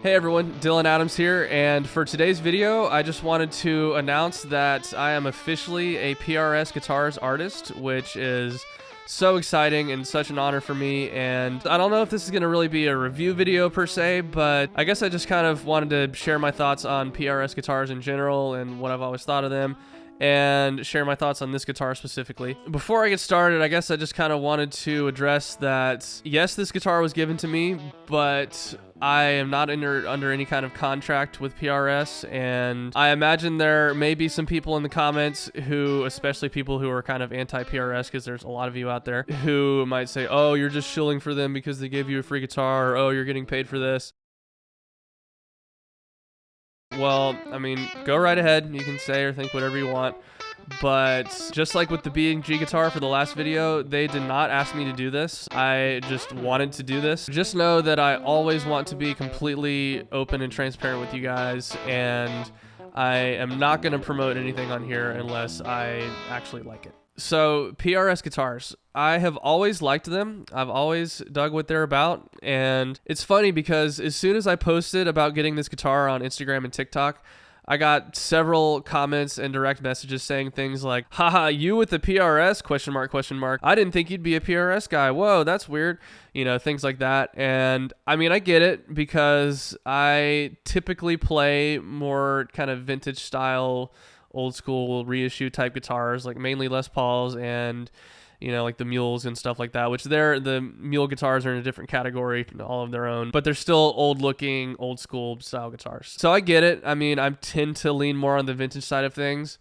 Hey everyone, Dylan Adams here, and for today's video, I just wanted to announce that I am officially a PRS Guitars artist, which is so exciting and such an honor for me. And I don't know if this is going to really be a review video per se, but I guess I just kind of wanted to share my thoughts on PRS guitars in general and what I've always thought of them, and share my thoughts on this guitar specifically. Before I get started, I guess I just kind of wanted to address that, yes, this guitar was given to me, but I am not under any kind of contract with PRS, and I imagine there may be some people in the comments who, especially people who are kind of anti-PRS, because there's a lot of you out there, who might say, oh, you're just shilling for them because they give you a free guitar, or oh, you're getting paid for this. Well, I mean, go right ahead. You can say or think whatever you want. But just like with the B&G guitar for the last video, they did not ask me to do this. I just wanted to do this. Just know that I always want to be completely open and transparent with you guys, and I am not going to promote anything on here unless I actually like it. So, PRS guitars. I have always liked them. I've always dug what they're about. And it's funny because as soon as I posted about getting this guitar on Instagram and TikTok, I got several comments and direct messages saying things like, haha, you with the PRS, question mark, question mark. I didn't think you'd be a PRS guy. Whoa, that's weird. You know, things like that. And I mean, I get it because I typically play more kind of vintage style, old school reissue type guitars, like mainly Les Pauls and, you know, like the mules and stuff like that, which the mule guitars are in a different category, all of their own, but they're still old looking, old school style guitars. So I get it. I mean, I tend to lean more on the vintage side of things,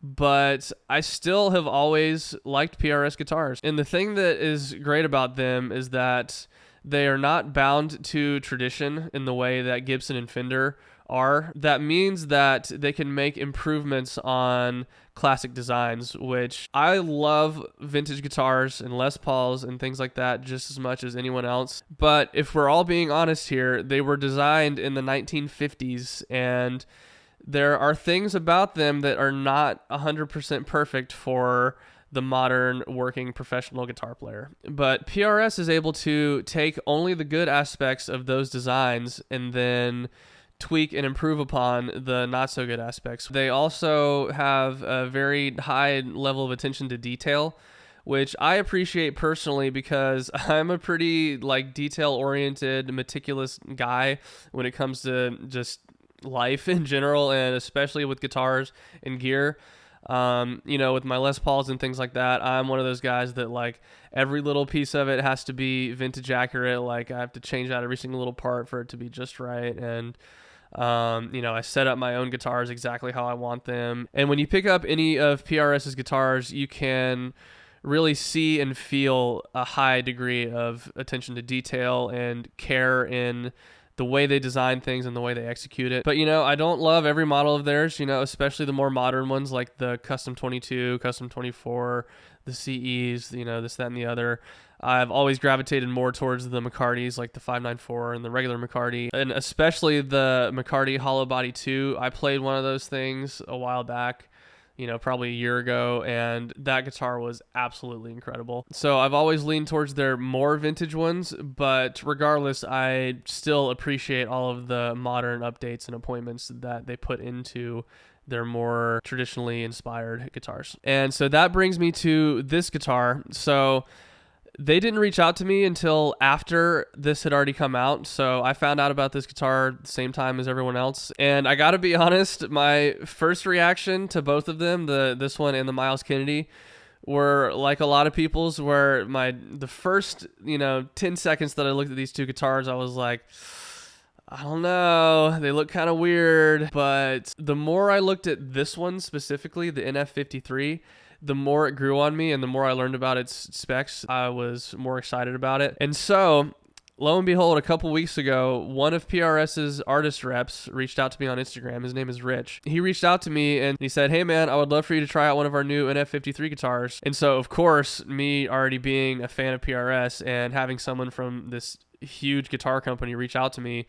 but I still have always liked PRS guitars. And the thing that is great about them is that they are not bound to tradition in the way that Gibson and Fender are. That means that they can make improvements on classic designs, which I love vintage guitars and Les Pauls and things like that just as much as anyone else. But if we're all being honest here, they were designed in the 1950s, and there are things about them that are not 100% perfect for the modern working professional guitar player. But PRS is able to take only the good aspects of those designs and then tweak and improve upon the not so good aspects. They also have a very high level of attention to detail, which I appreciate personally because I'm a pretty detail oriented, meticulous guy when it comes to just life in general, and especially with guitars and gear. You know, with my Les Pauls and things like that, I'm one of those guys that every little piece of it has to be vintage accurate. Like I have to change out every single little part for it to be just right. And you know, I set up my own guitars exactly how I want them. And when you pick up any of PRS's guitars, you can really see and feel a high degree of attention to detail and care in the way they design things and the way they execute it. But, you know, I don't love every model of theirs, you know, especially the more modern ones like the Custom 22, Custom 24, the CEs, you know, this, that, and the other. I've always gravitated more towards the McCartys, like the 594 and the regular McCarty, and especially the McCarty Hollow Body 2. I played one of those things a while back, you know, probably a year ago, and that guitar was absolutely incredible. So I've always leaned towards their more vintage ones, but regardless, I still appreciate all of the modern updates and appointments that they put into their more traditionally inspired guitars. And so that brings me to this guitar. So they didn't reach out to me until after this had already come out, so I found out about this guitar at the same time as everyone else. And I gotta be honest, my first reaction to both of them, this one and the Miles Kennedy, were like a lot of people's, where the first 10 seconds that I looked at these two guitars, I was like, I don't know, they look kind of weird. But the more I looked at this one specifically, the NF53, the more it grew on me, and the more I learned about its specs, I was more excited about it. And so, lo and behold, a couple weeks ago, one of PRS's artist reps reached out to me on Instagram. His name is Rich. He reached out to me and he said, hey man, I would love for you to try out one of our new NF53 guitars. And so, of course, me already being a fan of PRS and having someone from this huge guitar company reach out to me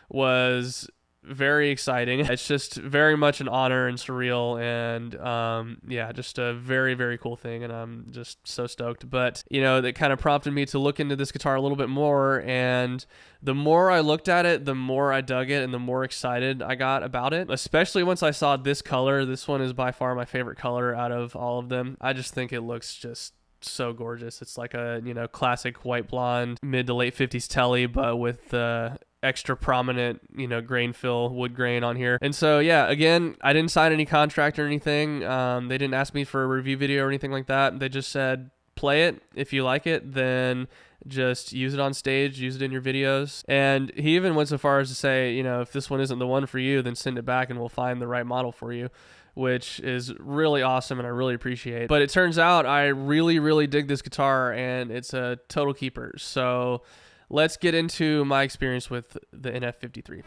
was very exciting. It's just very much an honor and surreal, and yeah, just a very, very cool thing, and I'm just so stoked. But, you know, that kind of prompted me to look into this guitar a little bit more, and the more I looked at it, the more I dug it, and the more excited I got about it, especially once I saw this color. This one is by far my favorite color out of all of them. I just think it looks just so gorgeous. It's like a, you know, classic white blonde mid to late 50s telly, but with the extra prominent, you know, grain fill, wood grain on here. And so, yeah, again, I didn't sign any contract or anything. They didn't ask me for a review video or anything like that. They just said, play it. If you like it, then just use it on stage, use it in your videos. And he even went so far as to say, you know, if this one isn't the one for you, then send it back and we'll find the right model for you, which is really awesome and I really appreciate. But it turns out I really, really dig this guitar, and it's a total keeper. So let's get into my experience with the NF53.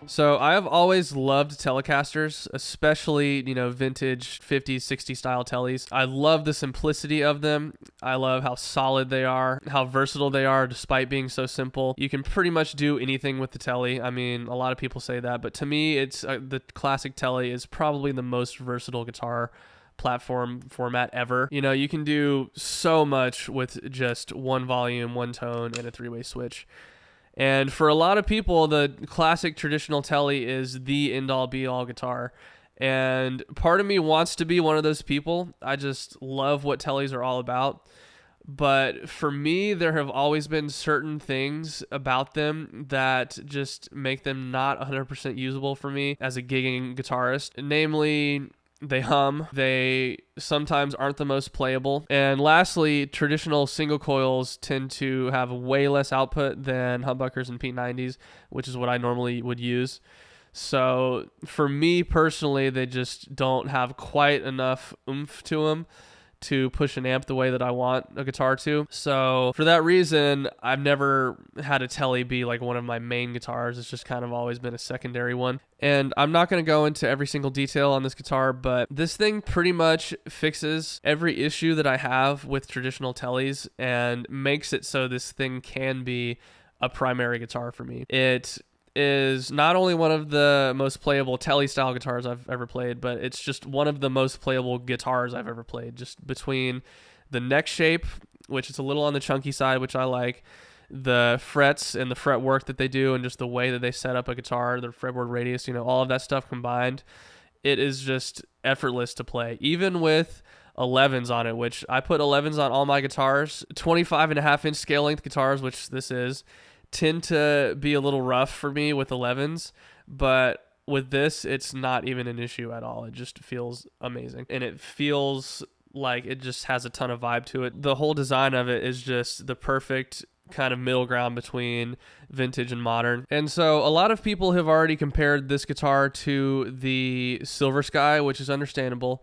So I have always loved Telecasters, especially, you know, vintage 50s, 60s style tellies. I love the simplicity of them. I love how solid they are, how versatile they are despite being so simple. You can pretty much do anything with the telly. I mean, a lot of people say that, but to me, it's the classic telly is probably the most versatile guitar platform format ever. You know, you can do so much with just one volume, one tone, and a three-way switch. And for a lot of people, the classic traditional telly is the end-all be-all guitar. And part of me wants to be one of those people. I just love what tellies are all about. But for me, there have always been certain things about them that just make them not 100% usable for me as a gigging guitarist. Namely, they hum, they sometimes aren't the most playable, and lastly, traditional single coils tend to have way less output than humbuckers and P90s, which is what I normally would use. So for me personally, they just don't have quite enough oomph to them to push an amp the way that I want a guitar to. So for that reason, I've never had a telly be like one of my main guitars. It's just kind of always been a secondary one. And I'm not going to go into every single detail on this guitar, but this thing pretty much fixes every issue that I have with traditional tellies and makes it so this thing can be a primary guitar for me. It is not only one of the most playable telly style guitars I've ever played, but it's just one of the most playable guitars I've ever played. Just between the neck shape, which is a little on the chunky side, which I like, the frets and the fret work that they do, and just the way that they set up a guitar, the fretboard radius, you know, all of that stuff combined, it is just effortless to play. Even with 11s on it, which I put 11s on all my guitars, 25.5-inch scale length guitars, which this is, tend to be a little rough for me with 11s, but with this, it's not even an issue at all. It just feels amazing, and it feels like it just has a ton of vibe to it. The whole design of it is just the perfect kind of middle ground between vintage and modern. And so a lot of people have already compared this guitar to the Silver Sky, which is understandable,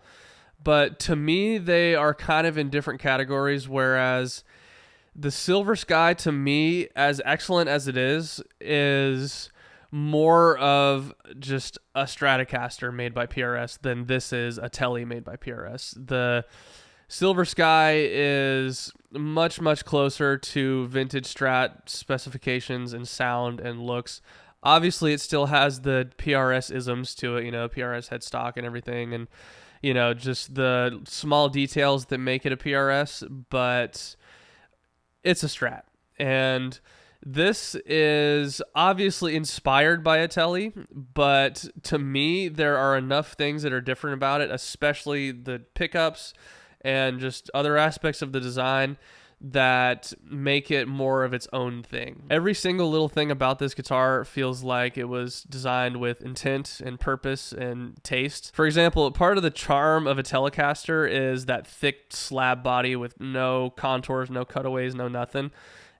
but to me, they are kind of in different categories, whereas the Silver Sky, to me, as excellent as it is more of just a Stratocaster made by PRS than this is a telly made by PRS. The Silver Sky is much, much closer to vintage Strat specifications and sound and looks. Obviously, it still has the PRS isms to it, you know, PRS headstock and everything, and, you know, just the small details that make it a PRS, but it's a Strat. And this is obviously inspired by a telly, but to me, there are enough things that are different about it, especially the pickups and just other aspects of the design that make it more of its own thing. Every single little thing about this guitar feels like it was designed with intent and purpose and taste. For example, part of the charm of a Telecaster is that thick slab body with no contours, no cutaways, no nothing.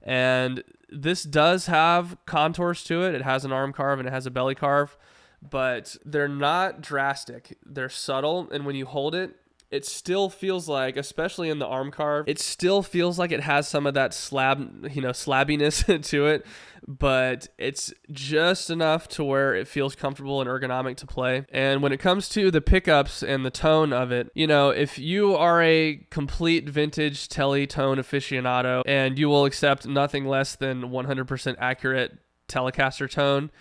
And this does have contours to it. It has an arm carve and it has a belly carve, but they're not drastic. They're subtle, and when you hold it, it still feels like, especially in the arm carve, it still feels like it has some of that slabbiness to it, but it's just enough to where it feels comfortable and ergonomic to play. And when it comes to the pickups and the tone of it, you know, if you are a complete vintage tele tone aficionado and you will accept nothing less than 100% accurate Telecaster tone,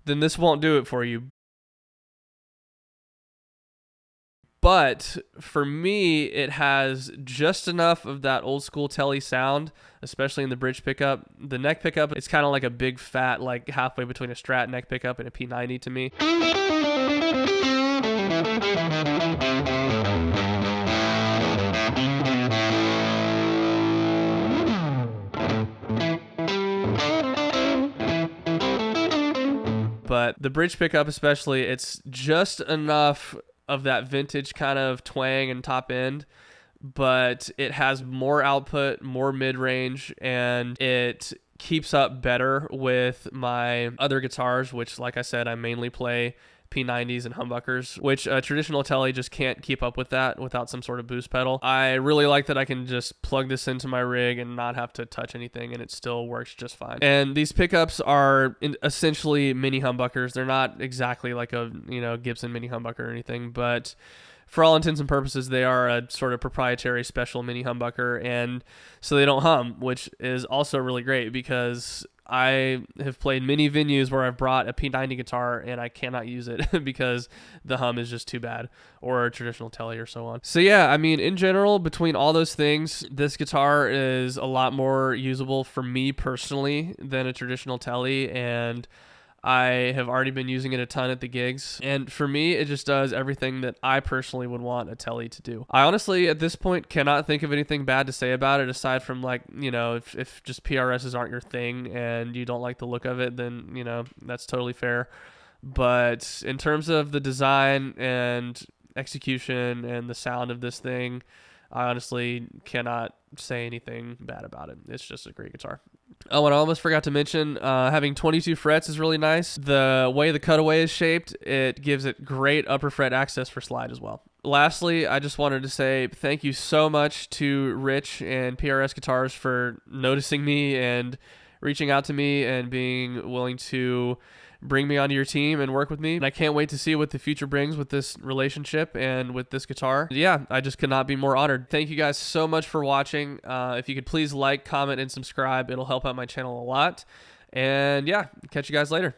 then this won't do it for you. But for me, it has just enough of that old school tele sound, especially in the bridge pickup. The neck pickup, it's kind of like a big fat, like halfway between a Strat neck pickup and a P90 to me. But the bridge pickup especially, it's just enough of that vintage kind of twang and top end, but it has more output, more mid-range, and it keeps up better with my other guitars, which, like I said, I mainly play P90s and humbuckers, which a traditional tele just can't keep up with that without some sort of boost pedal. I really like that I can just plug this into my rig and not have to touch anything, and it still works just fine. And these pickups are essentially mini humbuckers. They're not exactly like a, you know, Gibson mini humbucker or anything, but for all intents and purposes, they are a sort of proprietary special mini humbucker, and so they don't hum, which is also really great because I have played many venues where I've brought a P90 guitar and I cannot use it because the hum is just too bad, or a traditional tele or so on. So yeah, I mean, in general, between all those things, this guitar is a lot more usable for me personally than a traditional tele, and I have already been using it a ton at the gigs, and for me, it just does everything that I personally would want a tele to do. I honestly, at this point, cannot think of anything bad to say about it, aside from, like, you know, if just PRSs aren't your thing and you don't like the look of it, then, you know, that's totally fair. But in terms of the design and execution and the sound of this thing, I honestly cannot say anything bad about it. It's just a great guitar. Oh, and I almost forgot to mention, having 22 frets is really nice. The way the cutaway is shaped, it gives it great upper fret access for slide as well. Lastly, I just wanted to say thank you so much to Rich and PRS Guitars for noticing me and reaching out to me and being willing to bring me onto your team and work with me. And I can't wait to see what the future brings with this relationship and with this guitar. Yeah, I just could not be more honored. Thank you guys so much for watching. If you could please like, comment, and subscribe, it'll help out my channel a lot. And yeah, catch you guys later.